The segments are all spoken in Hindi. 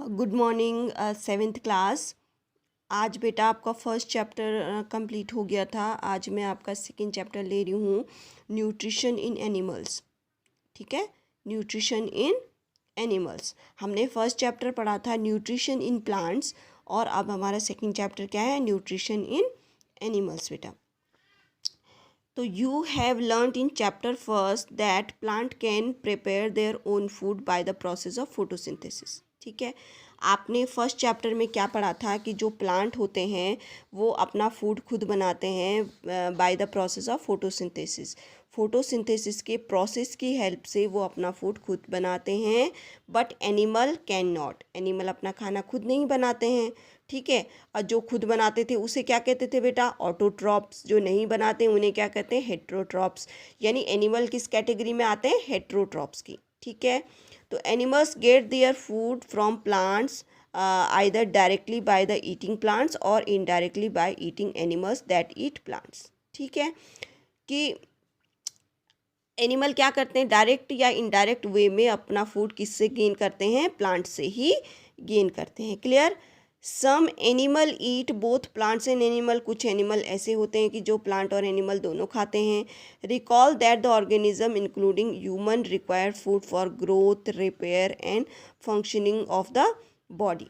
Good morning seventh class. आज बेटा आपका फर्स्ट चैप्टर कंप्लीट हो गया था। आज मैं आपका सेकंड चैप्टर ले रही हूँ, न्यूट्रिशन इन एनिमल्स। ठीक है, न्यूट्रिशन इन एनिमल्स। हमने फर्स्ट चैप्टर पढ़ा था न्यूट्रिशन इन प्लांट्स, और अब हमारा सेकंड चैप्टर क्या है, न्यूट्रिशन इन एनिमल्स बेटा। तो you have learned in chapter first that plant can prepare their own food by the process of photosynthesis. ठीक है, आपने फर्स्ट चैप्टर में क्या पढ़ा था कि जो प्लांट होते हैं वो अपना फूड खुद बनाते हैं by the process of photosynthesis. Photosynthesis के प्रोसेस की हेल्प से वो अपना फूड खुद बनाते हैं, but animal can not. Animal अपना खाना खुद नहीं बनाते हैं। ठीक है, और जो खुद बनाते थे उसे क्या कहते थे बेटा, ऑटोट्रॉप्स। जो नहीं बनाते उन्हें क्या कहते हैं, हेट्रोट्रॉप्स। यानी एनिमल किस कैटेगरी में आते हैं, हेट्रोट्रॉप्स की। ठीक है, तो animals get their food from plants either directly by the eating plants और indirectly by eating animals that eat plants. ठीक है, कि एनिमल क्या करते हैं, डायरेक्ट या इनडायरेक्ट वे में अपना फूड किससे गेन करते हैं, प्लांट से ही गेन करते हैं। Clear. Some animal eat both plants and animal. कुछ एनिमल ऐसे होते हैं कि जो प्लांट और एनिमल दोनों खाते हैं। Recall that the organism including human require food for growth, repair and functioning of the body.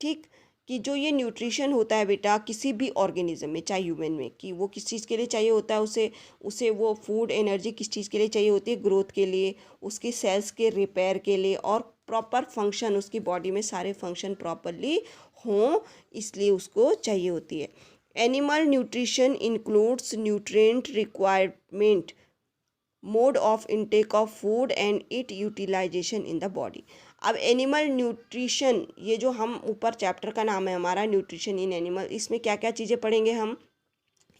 ठीक, कि जो ये न्यूट्रिशन होता है बेटा किसी भी ऑर्गेनिज्म में, चाहे ह्यूमन में, कि वो किस चीज़ के लिए चाहिए होता है, उसे वो फूड एनर्जी किस चीज़ के लिए चाहिए होती है, ग्रोथ के लिए, उसकी सेल्स के रिपेयर के लिए, और प्रॉपर फंक्शन, उसकी बॉडी में सारे फंक्शन प्रॉपरली हों, इसलिए उसको चाहिए होती है। Animal nutrition includes nutrient requirement, mode of intake of food and it utilization in the body. अब एनिमल न्यूट्रिशन, ये जो हम ऊपर चैप्टर का नाम है हमारा न्यूट्रिशन इन एनिमल, इसमें क्या क्या चीज़ें पढ़ेंगे हम।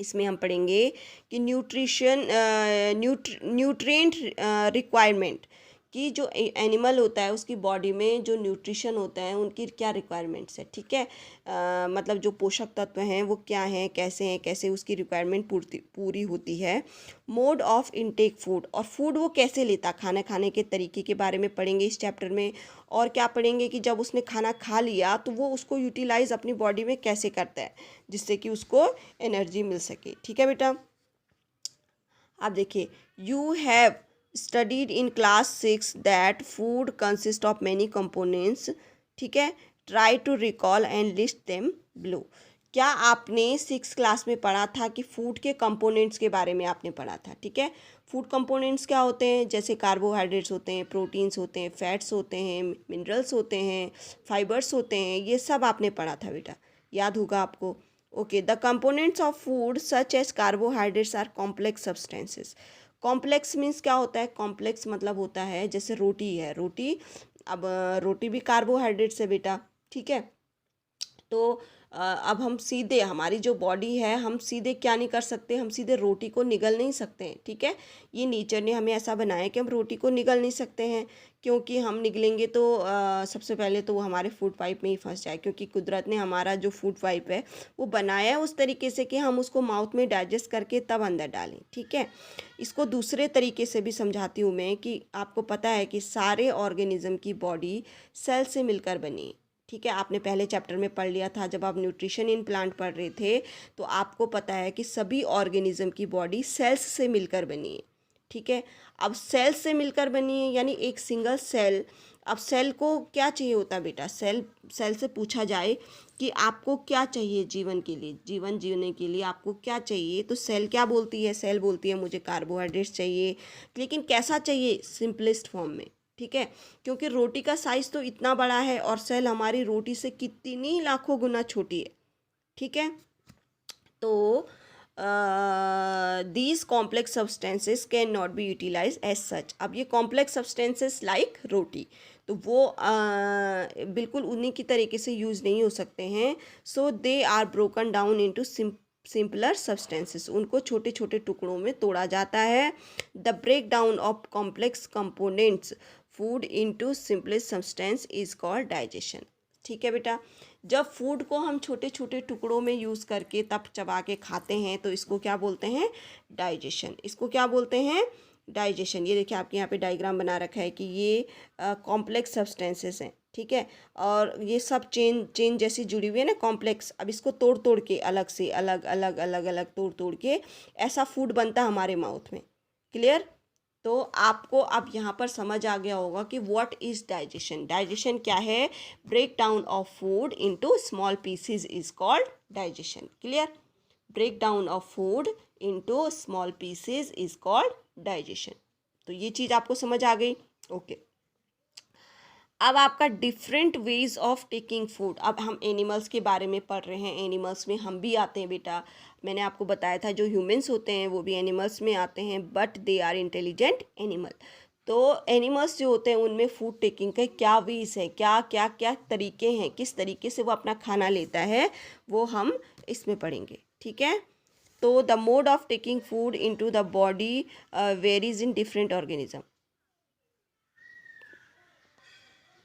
इसमें हम पढ़ेंगे कि न्यूट्रिशन न्यूट्रिएंट रिक्वायरमेंट, कि जो एनिमल होता है उसकी बॉडी में जो न्यूट्रिशन होता है उनकी क्या रिक्वायरमेंट्स है। ठीक है, मतलब जो पोषक तत्व हैं वो क्या हैं, कैसे उसकी रिक्वायरमेंट पूरी होती है। मोड ऑफ इनटेक फूड, और फूड वो कैसे लेता, खाना खाने के तरीके के बारे में पढ़ेंगे इस चैप्टर में। और क्या पढ़ेंगे कि जब उसने खाना खा लिया तो वो उसको यूटिलाइज अपनी बॉडी में कैसे करता है, जिससे कि उसको एनर्जी मिल सके। ठीक है बेटा, आप देखिए, you have studied in class 6 that food consist of many components. ठीक है, try to recall and list them below. क्या आपने 6 क्लास में पढ़ा था कि फूड के कंपोनेंट्स के बारे में आपने पढ़ा था। ठीक है, फूड कंपोनेंट्स क्या होते हैं, जैसे कार्बोहाइड्रेट्स होते हैं, प्रोटीन्स होते हैं, फैट्स होते हैं, मिनरल्स होते हैं, फाइबर्स होते हैं, ये सब आपने पढ़ा था बेटा, याद होगा आपको। Okay, the components of food such as carbohydrates are complex substances. Complex means क्या होता है, कॉम्प्लेक्स मतलब होता है, जैसे रोटी है, रोटी, अब रोटी भी कार्बोहाइड्रेट्स है बेटा। ठीक है, तो अब हम सीधे, हमारी जो बॉडी है, हम सीधे क्या नहीं कर सकते, हम सीधे रोटी को निगल नहीं सकते हैं। ठीक है, ये नेचर ने हमें ऐसा बनाया कि हम रोटी को निगल नहीं सकते हैं, क्योंकि हम निगलेंगे तो सबसे पहले तो वो हमारे फूड पाइप में ही फंस जाए, क्योंकि कुदरत ने हमारा जो फूड पाइप है वो बनाया है उस तरीके से कि हम उसको माउथ में डाइजेस्ट करके तब अंदर डालें। ठीक है, इसको दूसरे तरीके से भी समझाती हूँ मैं, कि आपको पता है कि सारे ऑर्गेनिज्म की बॉडी सेल से मिलकर बनी है। ठीक है, आपने पहले चैप्टर में पढ़ लिया था जब आप न्यूट्रिशन इन प्लांट पढ़ रहे थे, तो आपको पता है कि सभी ऑर्गेनिज्म की बॉडी सेल्स से मिलकर बनी है। ठीक है, अब सेल्स से मिलकर बनी है यानी एक सिंगल सेल। अब सेल को क्या चाहिए होता है बेटा, सेल से पूछा जाए कि आपको क्या चाहिए जीवन के लिए, जीवन जीने के लिए आपको क्या चाहिए, तो सेल क्या बोलती है, सेल बोलती है मुझे कार्बोहाइड्रेट्स चाहिए, लेकिन कैसा चाहिए, सिंपलेस्ट फॉर्म में। ठीक है, क्योंकि रोटी का साइज़ तो इतना बड़ा है और सेल हमारी रोटी से कितनी लाखों गुना छोटी है। ठीक है, तो these complex substances can not be utilize as such. अब ये कॉम्प्लेक्स सब्सटेंसेस लाइक रोटी, तो वो बिल्कुल उन्हीं की तरीके से यूज़ नहीं हो सकते हैं। So they are broken down into simpler substances, उनको छोटे छोटे टुकड़ों में तोड़ा जाता है। The break down of complex components food into simplest substance is called digestion. ठीक है बेटा, जब फूड को हम छोटे छोटे टुकड़ों में यूज़ करके तब चबा के खाते हैं तो इसको क्या बोलते हैं, डाइजेशन। इसको क्या बोलते हैं, डाइजेशन, ये देखिए आपके यहाँ पे डायग्राम बना रखा है कि ये कॉम्प्लेक्स सब्सटेंसेस हैं, ठीक है, और ये सब चेन जैसी जुड़ी हुई है ना, कॉम्प्लेक्स। अब इसको तोड़ तोड़ के अलग से अलग अलग अलग अलग तोड़ तोड़ के ऐसा फूड बनता है हमारे माउथ में। क्लियर? तो आपको अब यहाँ पर समझ आ गया होगा कि व्हाट इज डाइजेशन। डाइजेशन क्या है? Break down of food into small pieces is called digestion. Clear? Break down of food into small pieces is called digestion. तो ये चीज़ आपको समझ आ गई। ओके, अब आपका different ways of taking food. अब हम एनिमल्स के बारे में पढ़ रहे हैं, एनिमल्स में हम भी आते हैं बेटा। मैंने आपको बताया था जो ह्यूमंस होते हैं वो भी एनिमल्स में आते हैं, but they are intelligent animal. तो एनिमल्स जो होते हैं उनमें फूड टेकिंग के क्या वेज है, क्या क्या क्या तरीके हैं, किस तरीके से वो अपना खाना लेता है, वो हम इसमें पढ़ेंगे, ठीक है। तो the mode of taking food into the body varies in different organism.